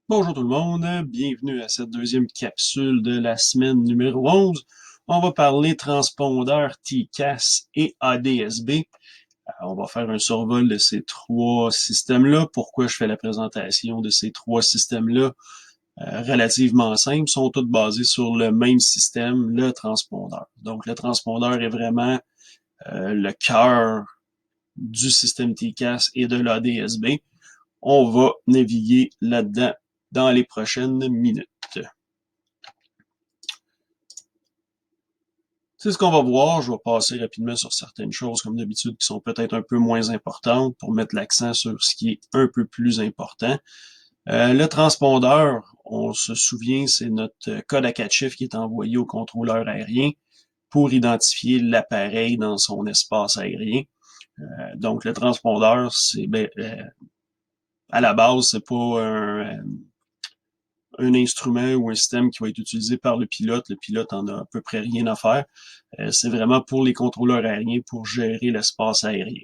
Bonjour tout le monde, bienvenue à cette deuxième capsule de la semaine numéro 11. On va parler transpondeur TCAS et ADSB. On va faire un survol de ces trois systèmes-là. Pourquoi je fais la présentation de ces trois systèmes-là relativement simples, sont tous basés sur le même système, le transpondeur. Donc le transpondeur est vraiment le cœur du système TCAS et de l'ADSB. On va naviguer là-dedans dans les prochaines minutes. C'est ce qu'on va voir. Je vais passer rapidement sur certaines choses, comme d'habitude, qui sont peut-être un peu moins importantes pour mettre l'accent sur ce qui est un peu plus important. Le transpondeur, on se souvient, c'est notre code à 4 chiffres qui est envoyé au contrôleur aérien pour identifier l'appareil dans son espace aérien. Donc, le transpondeur, c'est à la base, c'est pas un instrument ou un système qui va être utilisé par le pilote. Le pilote en a à peu près rien à faire. C'est vraiment pour les contrôleurs aériens pour gérer l'espace aérien.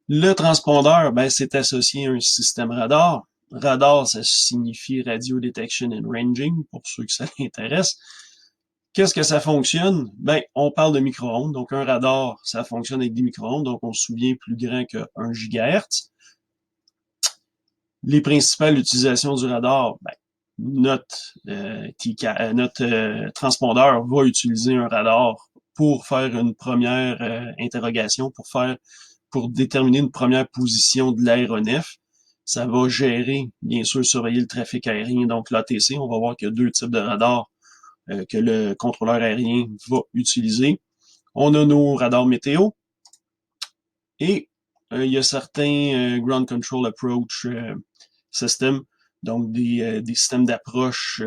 Le transpondeur, c'est associé à un système radar. Radar, ça signifie Radio Detection and Ranging, pour ceux que ça intéresse. Qu'est-ce que ça fonctionne? On parle de micro-ondes. Donc, un radar, ça fonctionne avec des micro-ondes. Donc, on se souvient plus grand que 1 GHz. Les principales utilisations du radar, notre transpondeur va utiliser un radar pour faire une première interrogation, pour déterminer une première position de l'aéronef. Ça va gérer, bien sûr, surveiller le trafic aérien, donc l'ATC. On va voir qu'il y a deux types de radars que le contrôleur aérien va utiliser. On a nos radars météo et il y a certains Ground Control Approach systèmes, donc des systèmes d'approche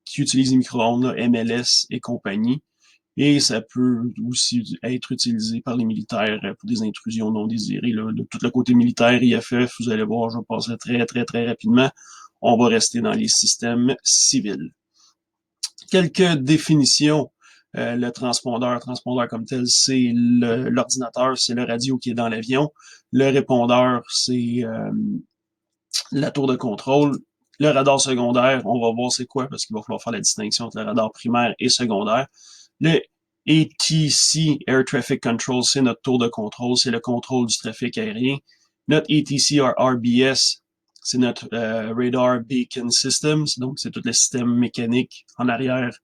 qui utilisent les micro-ondes, MLS et compagnie. Et ça peut aussi être utilisé par les militaires pour des intrusions non désirées. Là. De tout le côté militaire, IFF, vous allez voir, je passerai très rapidement. On va rester dans les systèmes civils. Quelques définitions. Le transpondeur comme tel, c'est l'ordinateur, c'est le radio qui est dans l'avion. Le répondeur, c'est la tour de contrôle. Le radar secondaire, on va voir c'est quoi, parce qu'il va falloir faire la distinction entre le radar primaire et secondaire. Le ATC, Air Traffic Control, c'est notre tour de contrôle, c'est le contrôle du trafic aérien. Notre ATC RBS, c'est notre Radar Beacon Systems, donc c'est tout le système mécanique en arrière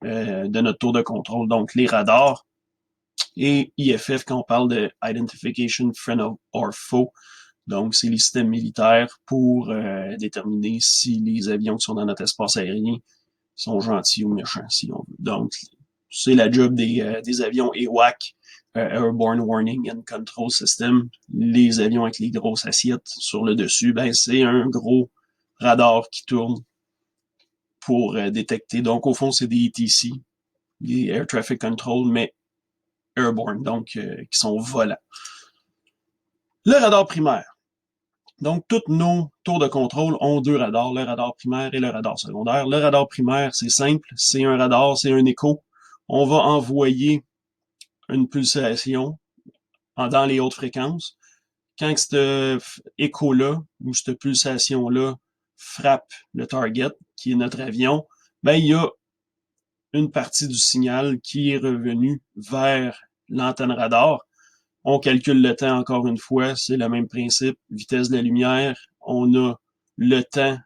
de notre tour de contrôle, donc les radars. Et IFF, quand on parle de Identification Friend or Foe, donc c'est les systèmes militaires pour déterminer si les avions qui sont dans notre espace aérien sont gentils ou méchants, si on veut. Donc, c'est la job des avions AWAC, Airborne Warning and Control System. Les avions avec les grosses assiettes sur le dessus, c'est un gros radar qui tourne pour détecter. Donc, au fond, c'est des ETC, des Air Traffic Control, mais airborne, donc qui sont volants. Le radar primaire. Donc, toutes nos tours de contrôle ont deux radars, le radar primaire et le radar secondaire. Le radar primaire, c'est simple, c'est un radar, c'est un écho. On va envoyer une pulsation dans les hautes fréquences. Quand cet écho-là ou cette pulsation-là frappe le target, qui est notre avion, il y a une partie du signal qui est revenue vers l'antenne radar. On calcule le temps encore une fois, c'est le même principe, vitesse de la lumière. On a le temps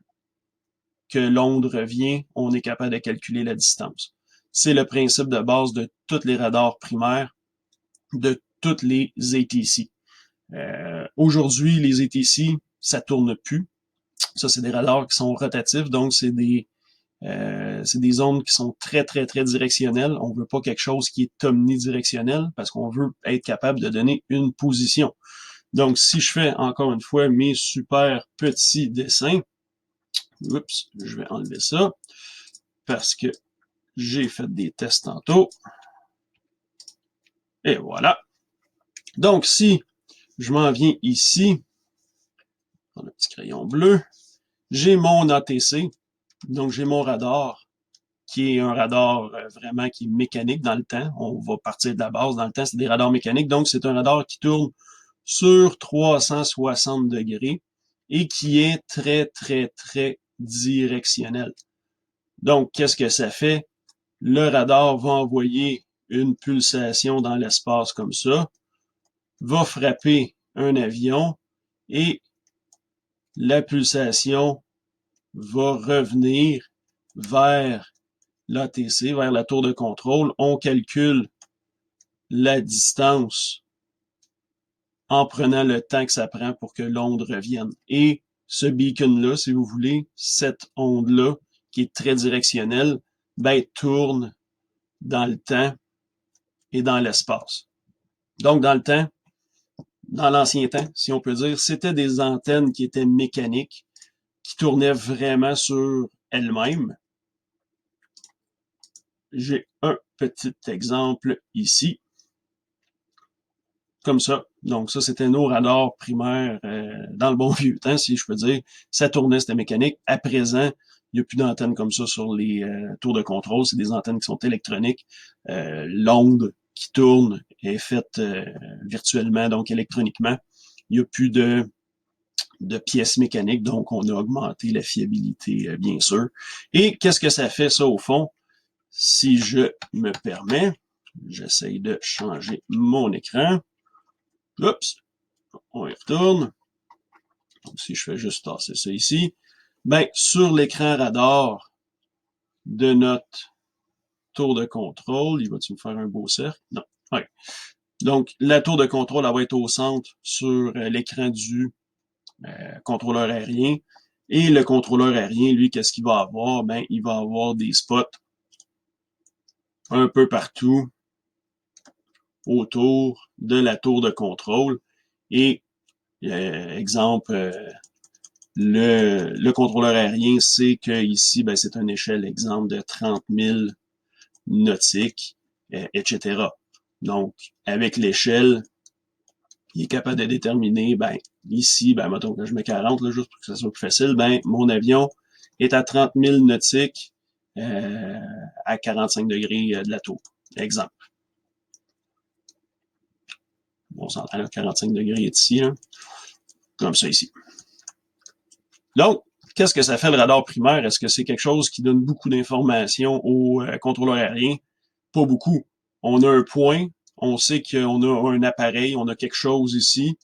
que l'onde revient, on est capable de calculer la distance. C'est le principe de base de tous les radars primaires, de toutes les ATC. Aujourd'hui, les ATC, ça tourne plus. Ça, c'est des radars qui sont rotatifs, donc c'est des ondes qui sont très directionnelles. On veut pas quelque chose qui est omnidirectionnel parce qu'on veut être capable de donner une position. Donc, si je fais encore une fois mes super petits dessins, oups, je vais enlever ça parce que j'ai fait des tests tantôt. Et voilà. Donc, si je m'en viens ici, dans le petit crayon bleu, j'ai mon ATC, donc j'ai mon radar, qui est un radar vraiment qui est mécanique dans le temps. On va partir de la base. Dans le temps, c'est des radars mécaniques. Donc, c'est un radar qui tourne sur 360 degrés. et qui est très, très, très directionnel. Donc, qu'est-ce que ça fait? Le radar va envoyer une pulsation dans l'espace comme ça, va frapper un avion et la pulsation va revenir vers l'ATC, vers la tour de contrôle. On calcule la distance en prenant le temps que ça prend pour que l'onde revienne. Et ce beacon-là, si vous voulez, cette onde-là, qui est très directionnelle, ben, tourne dans le temps et dans l'espace. Donc, dans le temps, dans l'ancien temps, si on peut dire, c'était des antennes qui étaient mécaniques, qui tournaient vraiment sur elles-mêmes. J'ai un petit exemple ici. Comme ça. Donc ça, c'était nos radars primaires dans le bon vieux temps, si je peux dire. Ça tournait, c'était mécanique. À présent, il n'y a plus d'antennes comme ça sur les tours de contrôle. C'est des antennes qui sont électroniques. L'onde qui tourne est faite virtuellement, donc électroniquement. Il n'y a plus de pièces mécaniques, donc on a augmenté la fiabilité, bien sûr. Et qu'est-ce que ça fait, ça, au fond? Si je me permets, j'essaye de changer mon écran. Oups, on y retourne. Donc, si je fais juste tasser ça ici, ben, sur l'écran radar de notre tour de contrôle, il va-tu me faire un beau cercle? Non. Ouais. Donc, la tour de contrôle, elle va être au centre sur l'écran du contrôleur aérien. Et le contrôleur aérien, lui, qu'est-ce qu'il va avoir? Ben, il va avoir des spots un peu partout autour de la tour de contrôle. Et, exemple, le contrôleur aérien sait que ici, ben, c'est une échelle, exemple, de 30 000 nautiques, etc. Donc, avec l'échelle, il est capable de déterminer, ben, ici, ben, mettons que je mets 40, là, juste pour que ça soit plus facile, ben, mon avion est à 30 000 nautiques à 45 degrés de la tour. Exemple. On s'entend là, 45 degrés est ici, là, comme ça ici. Donc, qu'est-ce que ça fait le radar primaire? Est-ce que c'est quelque chose qui donne beaucoup d'informations au contrôleur aérien? Pas beaucoup. On a un point, on sait qu'on a un appareil, on a quelque chose ici,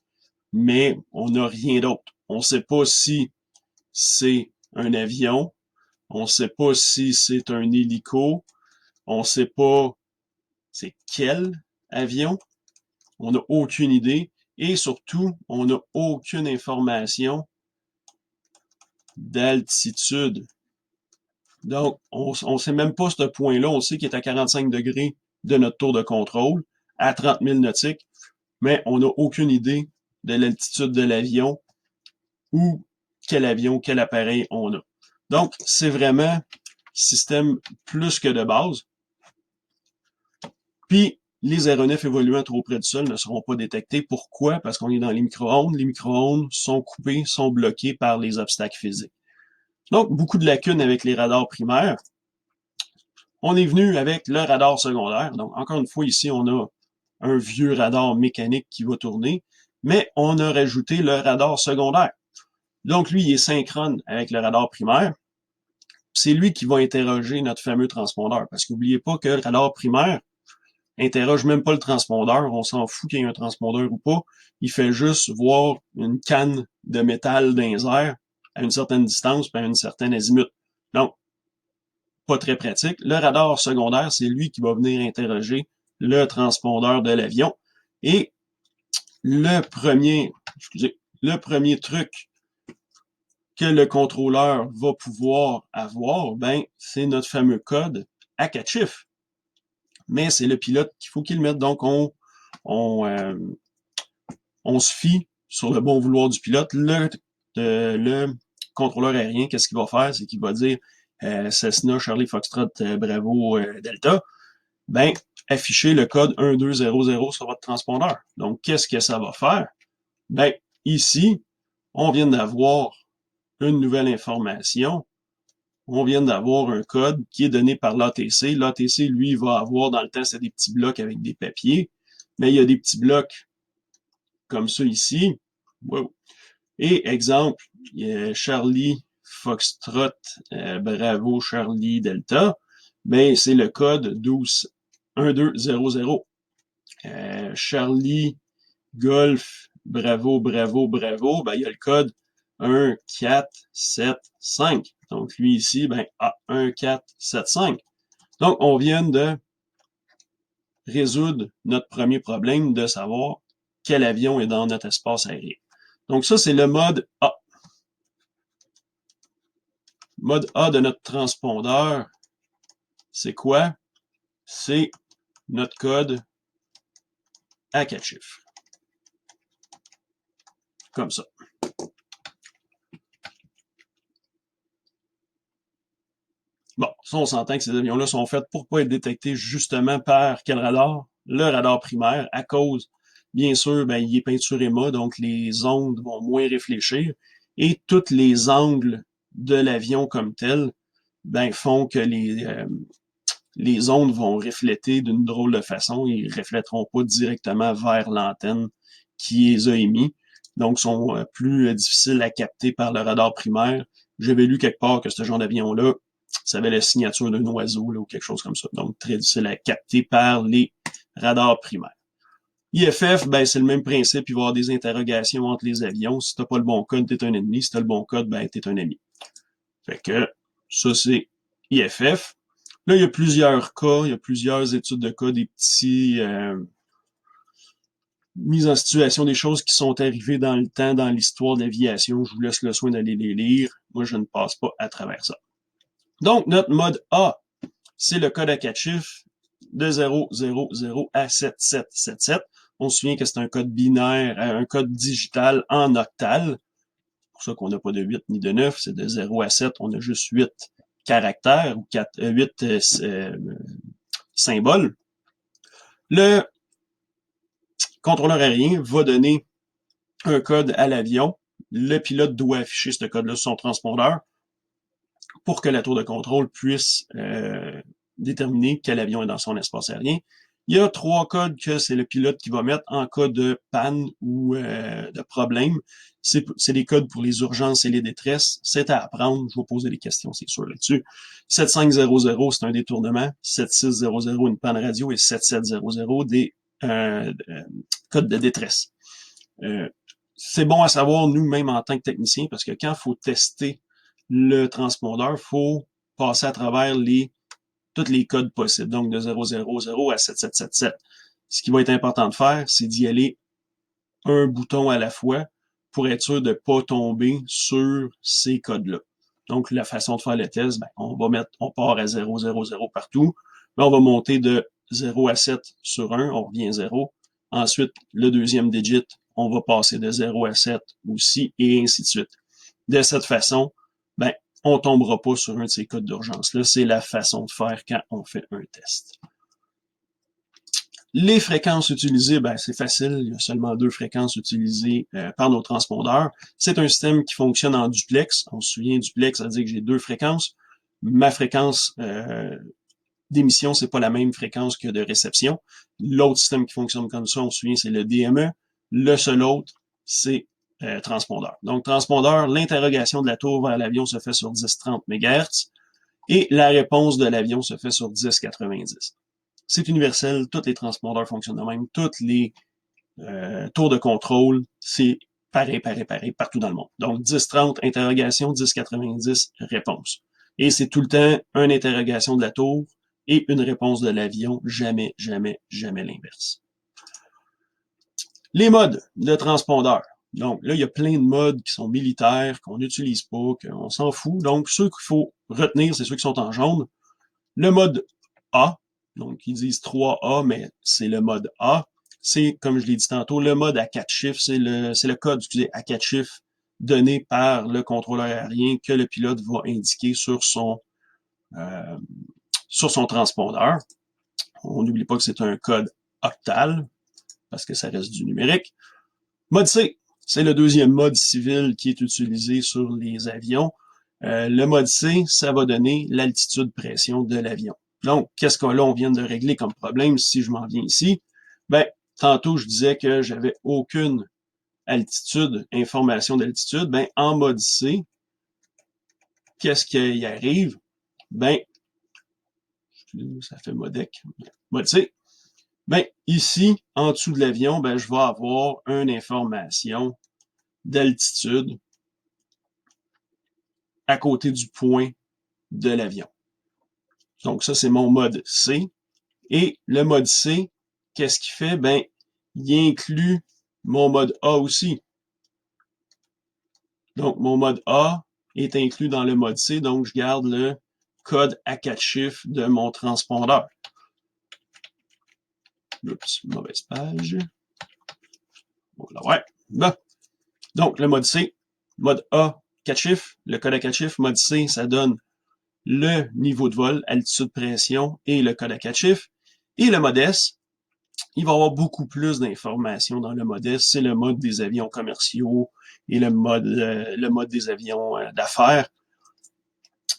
mais on n'a rien d'autre. On ne sait pas si c'est un avion, on ne sait pas si c'est un hélico, on ne sait pas c'est quel avion, on n'a aucune idée, et surtout, on n'a aucune information d'altitude. Donc, on ne sait même pas ce point-là. On sait qu'il est à 45 degrés de notre tour de contrôle, à 30 000 nautiques, mais on n'a aucune idée de l'altitude de l'avion ou quel avion, quel appareil on a. Donc, c'est vraiment système plus que de base. Puis, les aéronefs évoluant trop près du sol ne seront pas détectés. Pourquoi? Parce qu'on est dans les micro-ondes. Les micro-ondes sont coupés, sont bloqués par les obstacles physiques. Donc, beaucoup de lacunes avec les radars primaires. On est venu avec le radar secondaire. Donc, encore une fois, ici, on a un vieux radar mécanique qui va tourner, mais on a rajouté le radar secondaire. Donc, lui, il est synchrone avec le radar primaire. C'est lui qui va interroger notre fameux transpondeur. Parce qu'oubliez pas que le radar primaire interroge même pas le transpondeur. On s'en fout qu'il y ait un transpondeur ou pas. Il fait juste voir une canne de métal dans les airs à une certaine distance et à une certaine azimut. Donc, pas très pratique. Le radar secondaire, c'est lui qui va venir interroger le transpondeur de l'avion. Et le premier truc que le contrôleur va pouvoir avoir, ben, c'est notre fameux code à 4 chiffres. Mais c'est le pilote qu'il faut qu'il le mette. Donc, on se fie sur le bon vouloir du pilote. Le contrôleur aérien, qu'est-ce qu'il va faire? C'est qu'il va dire Cessna, Charlie Foxtrot, Bravo, Delta, ben, afficher le code 1200 sur votre transpondeur. Donc, qu'est-ce que ça va faire? Ben, ici, on vient d'avoir une nouvelle information. On vient d'avoir un code qui est donné par l'ATC. L'ATC, lui, va avoir, dans le temps, c'est des petits blocs avec des papiers, mais il y a des petits blocs comme ça ici. Wow. Et exemple, Charlie Foxtrot Bravo Charlie Delta, ben c'est le code 12 Charlie Golf Bravo Bravo Bravo, ben il y a le code 1475. Donc lui ici, ben A1475. Donc on vient de résoudre notre premier problème de savoir quel avion est dans notre espace aérien. Donc ça, c'est le mode A. Mode A de notre transpondeur, c'est quoi? C'est notre code à 4 chiffres. Comme ça. Bon, ça, on s'entend que ces avions-là sont faits pour pas être détectés justement par quel radar? Le radar primaire, à cause, bien sûr, ben, il est peinturé mat, donc les ondes vont moins réfléchir et tous les angles de l'avion comme tel, ben, font que les ondes vont refléter d'une drôle de façon. Ils ne reflèteront pas directement vers l'antenne qui les a émis. Donc, sont plus difficiles à capter par le radar primaire. J'avais lu quelque part que ce genre d'avion-là, ça avait la signature d'un oiseau là, ou quelque chose comme ça. Donc, très difficile à capter par les radars primaires. IFF, ben, c'est le même principe. Il va y avoir des interrogations entre les avions. Si t'as pas le bon code, t'es un ennemi. Si t'as le bon code, ben, t'es un ami. Fait que, ça, c'est IFF. Là, il y a plusieurs cas, il y a plusieurs études de cas, des petits mises en situation, des choses qui sont arrivées dans le temps, dans l'histoire de l'aviation. Je vous laisse le soin d'aller les lire. Moi, je ne passe pas à travers ça. Donc, notre mode A, c'est le code à 4 chiffres de 000 à 7777. On se souvient que c'est un code binaire, un code digital en octal. C'est pour ça qu'on n'a pas de 8 ni de 9, c'est de 0 à 7, on a juste 8 caractères ou 8 symboles. Le contrôleur aérien va donner un code à l'avion. Le pilote doit afficher ce code-là sur son transpondeur pour que la tour de contrôle puisse déterminer quel avion est dans son espace aérien. Il y a 3 codes que c'est le pilote qui va mettre en cas de panne ou de problème. C'est des codes pour les urgences et les détresses. C'est à apprendre. Je vais poser des questions, c'est sûr, là-dessus. 7500, c'est un détournement. 7600, une panne radio. Et 7700, des codes de détresse. C'est bon à savoir, nous-mêmes, en tant que techniciens, parce que quand il faut tester le transpondeur, il faut passer à travers tous les codes possibles, donc de 000 à 7777. Ce qui va être important de faire, c'est d'y aller un bouton à la fois pour être sûr de ne pas tomber sur ces codes-là. Donc, la façon de faire le test, ben, on part à 000 partout, mais on va monter de 0 à 7 sur 1, on revient à 0. Ensuite, le deuxième digit, on va passer de 0 à 7 aussi, et ainsi de suite. De cette façon, ben, on tombera pas sur un de ces codes d'urgence-là. C'est la façon de faire quand on fait un test. Les fréquences utilisées, ben, c'est facile. Il y a seulement 2 fréquences utilisées par nos transpondeurs. C'est un système qui fonctionne en duplex. On se souvient, duplex, ça veut dire que j'ai 2 fréquences. Ma fréquence d'émission, c'est pas la même fréquence que de réception. L'autre système qui fonctionne comme ça, on se souvient, c'est le DME. Le seul autre, c'est transpondeur. Donc, transpondeur, l'interrogation de la tour vers l'avion se fait sur 10-30 MHz et la réponse de l'avion se fait sur 10-90. C'est universel, tous les transpondeurs fonctionnent de même, toutes les tours de contrôle, c'est pareil, partout dans le monde. Donc, 10-30, interrogation, 10-90, réponse. Et c'est tout le temps une interrogation de la tour et une réponse de l'avion, jamais l'inverse. Les modes de transpondeur. Donc là, il y a plein de modes qui sont militaires, qu'on n'utilise pas, qu'on s'en fout. Donc, ceux qu'il faut retenir, c'est ceux qui sont en jaune. Le mode A, donc ils disent 3A, mais c'est le mode A. C'est, comme je l'ai dit tantôt, le mode à 4 chiffres, c'est le code, à 4 chiffres donné par le contrôleur aérien que le pilote va indiquer sur son transpondeur. On n'oublie pas que c'est un code octal, parce que ça reste du numérique. Mode C, c'est le deuxième mode civil qui est utilisé sur les avions. Le mode C, ça va donner l'altitude-pression de l'avion. Donc, qu'est-ce que là, on vient de régler comme problème si je m'en viens ici? Ben, tantôt, je disais que j'avais aucune altitude, information d'altitude, ben, en mode C, qu'est-ce qui arrive? Ben, ça fait modec. Mode C. Ben, ici, en dessous de l'avion, ben, je vais avoir une information d'altitude à côté du point de l'avion. Donc, ça, c'est mon mode C. Et le mode C, qu'est-ce qu'il fait? Ben, il inclut mon mode A aussi. Donc, mon mode A est inclus dans le mode C, donc je garde le code à 4 chiffres de mon transpondeur. Oups, mauvaise page. Voilà, ouais. Bon. Donc, le mode C, mode A, 4 chiffres, le code à 4 chiffres, mode C, ça donne le niveau de vol, altitude, pression et le code à 4 chiffres. Et le mode S, il va y avoir beaucoup plus d'informations dans le mode S. C'est le mode des avions commerciaux et le mode des avions d'affaires.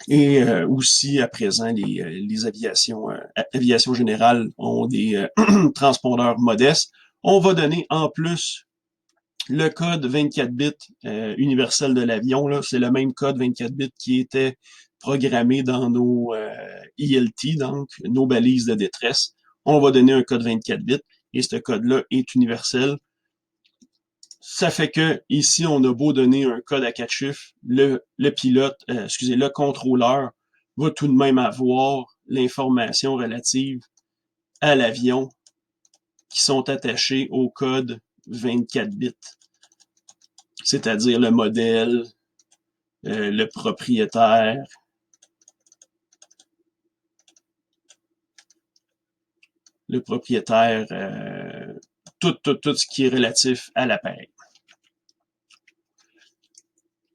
Et aussi, à présent, les aviations générales ont des transpondeurs modestes. On va donner en plus le code 24 bits universel de l'avion. C'est le même code 24 bits qui était programmé dans nos ELT, donc nos balises de détresse. On va donner un code 24 bits et ce code-là est universel. Ça fait que ici, on a beau donner un code à 4 chiffres, le pilote, le contrôleur va tout de même avoir l'information relative à l'avion qui sont attachées au code 24 bits. C'est-à-dire le modèle, le propriétaire, tout ce qui est relatif à l'appareil.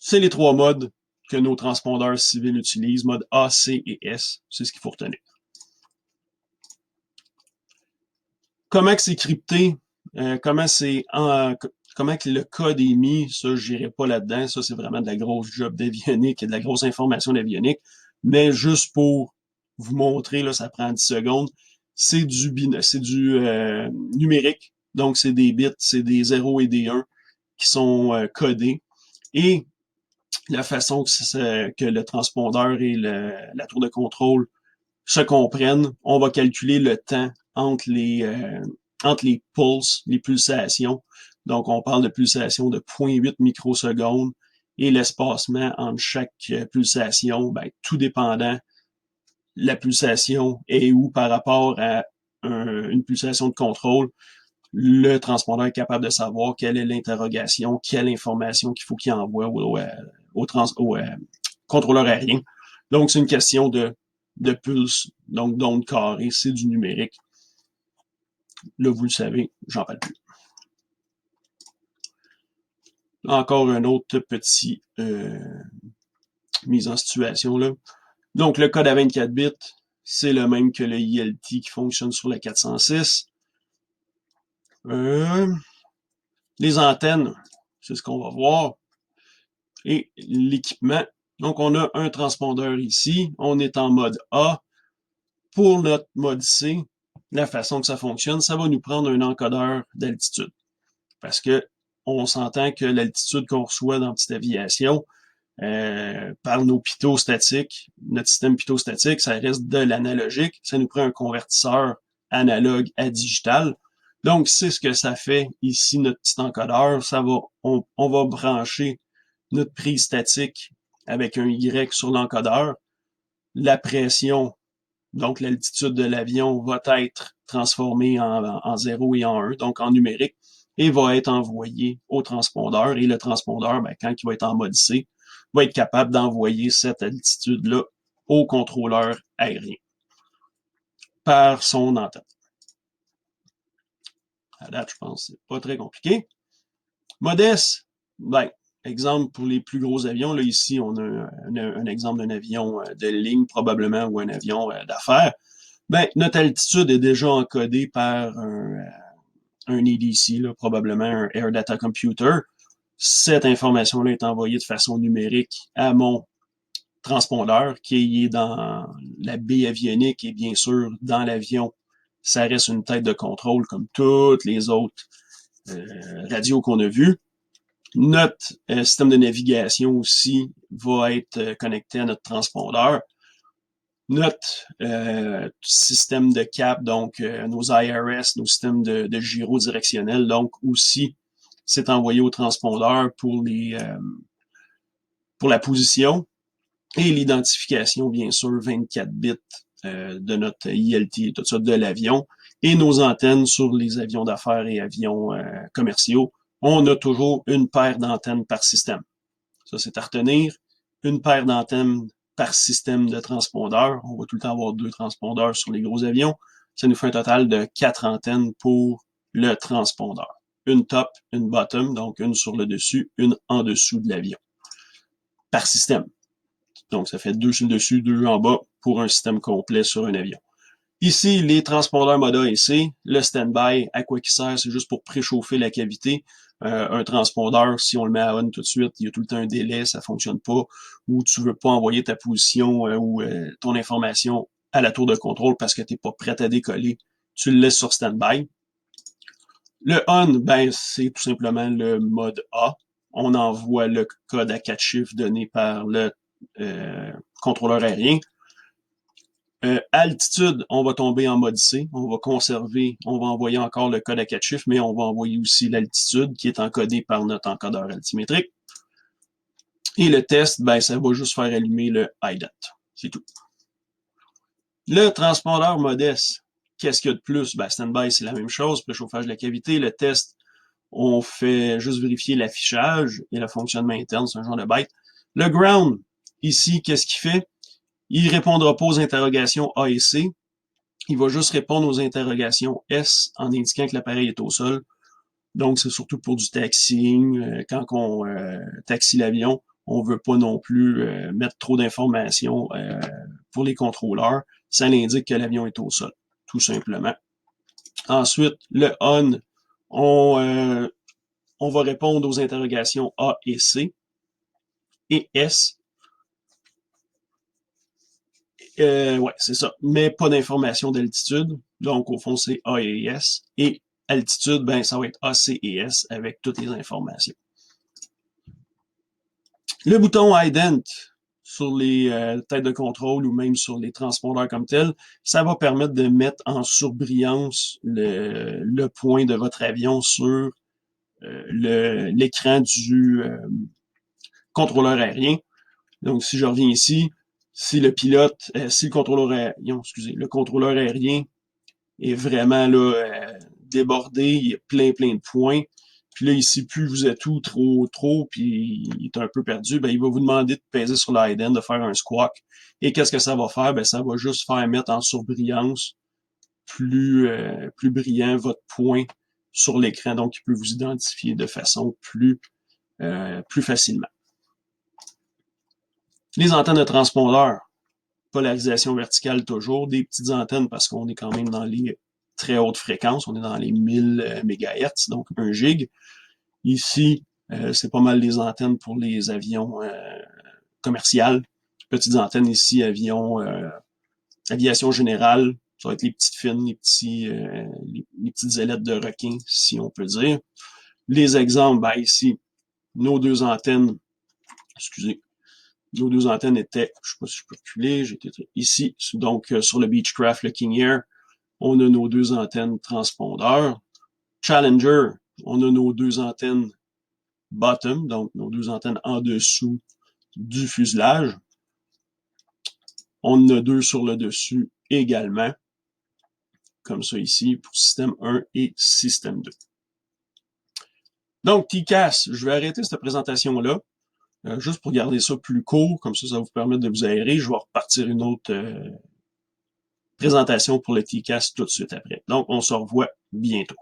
C'est les trois modes que nos transpondeurs civils utilisent, mode A, C et S. C'est ce qu'il faut retenir. Comment que c'est crypté, comment que le code est mis, ça, je n'irai pas là-dedans. Ça, c'est vraiment de la grosse job d'avionique et de la grosse information d'avionique. Mais juste pour vous montrer, là, ça prend 10 secondes, c'est du numérique. Donc, c'est des bits, c'est des 0 et des 1 qui sont codés. Et la façon que le transpondeur et la tour de contrôle se comprennent, on va calculer le temps entre les pulses, les pulsations. Donc, on parle de pulsations de 0,8 microsecondes et l'espacement entre chaque pulsation, ben, tout dépendant la pulsation est où par rapport à une pulsation de contrôle. Le transpondeur est capable de savoir quelle est l'interrogation, quelle information qu'il faut qu'il envoie au contrôleur aérien. Donc, c'est une question de pulse, donc d'onde carrée, c'est du numérique. Là, vous le savez, j'en parle plus. Encore un autre petit mise en situation là. Donc, le code à 24 bits, c'est le même que le ELT qui fonctionne sur la 406. Les antennes, c'est ce qu'on va voir. Et l'équipement. Donc, on a un transpondeur ici. On est en mode A. Pour notre mode C, la façon que ça fonctionne, ça va nous prendre un encodeur d'altitude. Parce que on s'entend que l'altitude qu'on reçoit dans petite aviation, par nos pitostatiques, notre système pitostatique, ça reste de l'analogique. Ça nous prend un convertisseur analogue à digital. Donc, c'est ce que ça fait ici, notre petit encodeur. On va brancher notre prise statique avec un Y sur l'encodeur. La pression, donc l'altitude de l'avion, va être transformée en 0 et en 1, donc en numérique, et va être envoyée au transpondeur. Et le transpondeur, ben, quand il va être en mode C, va être capable d'envoyer cette altitude-là au contrôleur aérien par son antenne. À date, je pense que c'est pas très compliqué. Modeste, ben, exemple pour les plus gros avions, là ici, on a un exemple d'un avion de ligne probablement ou un avion d'affaires. Ben, notre altitude est déjà encodée par un EDC, là, probablement un Air Data Computer. Cette information-là est envoyée de façon numérique à mon transpondeur qui est dans la baie avionique et bien sûr dans l'avion, ça reste une tête de contrôle comme toutes les autres radios qu'on a vues. Notre système de navigation aussi va être connecté à notre transpondeur. Notre système de cap, donc nos IRS, nos systèmes de gyro directionnel, donc aussi, c'est envoyé au transpondeur pour la position et l'identification, bien sûr, 24 bits de notre ILT et tout ça de l'avion. Et nos antennes sur les avions d'affaires et avions commerciaux, on a toujours une paire d'antennes par système. Ça, c'est à retenir. Une paire d'antennes par système de transpondeur. On va tout le temps avoir 2 transpondeurs sur les gros avions. Ça nous fait un total de 4 antennes pour le transpondeur. Une top, une bottom, donc une sur le dessus, une en dessous de l'avion. Par système. Donc, ça fait 2 sur le dessus, 2 en bas pour un système complet sur un avion. Ici, les transpondeurs mode AEC, le stand-by, à quoi qui sert? C'est juste pour préchauffer la cavité. Un transpondeur, si on le met à on tout de suite, il y a tout le temps un délai, ça fonctionne pas, ou tu veux pas envoyer ta position ou ton information à la tour de contrôle parce que tu n'es pas prêt à décoller, tu le laisses sur stand-by. Le on, ben, c'est tout simplement le mode A. On envoie le code à 4 chiffres donné par le contrôleur aérien. Altitude, on va tomber en mode C. On va conserver, on va envoyer encore le code à 4 chiffres, mais on va envoyer aussi l'altitude qui est encodée par notre encodeur altimétrique. Et le test, ben, ça va juste faire allumer le IDOT. C'est tout. Le transpondeur modeste, qu'est-ce qu'il y a de plus? Ben, stand-by, c'est la même chose, préchauffage de la cavité. Le test, on fait juste vérifier l'affichage et le fonctionnement interne, c'est un genre de byte. Le ground, ici, qu'est-ce qu'il fait? Il répondra pas aux interrogations A et C. Il va juste répondre aux interrogations S en indiquant que l'appareil est au sol. Donc, c'est surtout pour du taxiing. Quand on taxie l'avion, on veut pas non plus mettre trop d'informations pour les contrôleurs. Ça indique que l'avion est au sol, tout simplement. Ensuite, le on va répondre aux interrogations A et C et S. Ouais, c'est ça. Mais pas d'informations d'altitude. Donc, au fond, c'est A et S. Et altitude, ben, ça va être A, C et S avec toutes les informations. Le bouton Ident sur les têtes de contrôle ou même sur les transpondeurs comme tels, ça va permettre de mettre en surbrillance le point de votre avion sur l'écran du contrôleur aérien. Donc, si je reviens ici, si le pilote, si le contrôleur aérien, le contrôleur aérien est vraiment là débordé, il y a plein de points. Puis là, ici, plus vous êtes tout trop, puis il est un peu perdu, ben, il va vous demander de peser sur l'IDEN, de faire un squawk. Et qu'est-ce que ça va faire? Ben, ça va juste faire mettre en surbrillance plus brillant votre point sur l'écran, donc il peut vous identifier de façon plus facilement. Les antennes de transpondeur, polarisation verticale toujours, des petites antennes parce qu'on est quand même dans les très hautes fréquences, on est dans les 1000 MHz, donc 1 gig. Ici, c'est pas mal des antennes pour les avions commerciales. Petites antennes ici, aviation générale, ça va être les petites fines, les petites ailettes de requin, si on peut dire. Les exemples, ben ici, nos 2 antennes, nos 2 antennes étaient, je sais pas si je peux reculer, j'étais ici, donc sur le Beechcraft, le King Air, on a nos 2 antennes transpondeurs. Challenger, on a nos 2 antennes bottom, donc nos 2 antennes en dessous du fuselage. On en a 2 sur le dessus également, comme ça ici, pour système 1 et système 2. Donc, TCAS, je vais arrêter cette présentation-là. Juste pour garder ça plus court, comme ça va vous permettre de vous aérer. Je vais repartir une autre présentation pour le TCAS tout de suite après. Donc, on se revoit bientôt.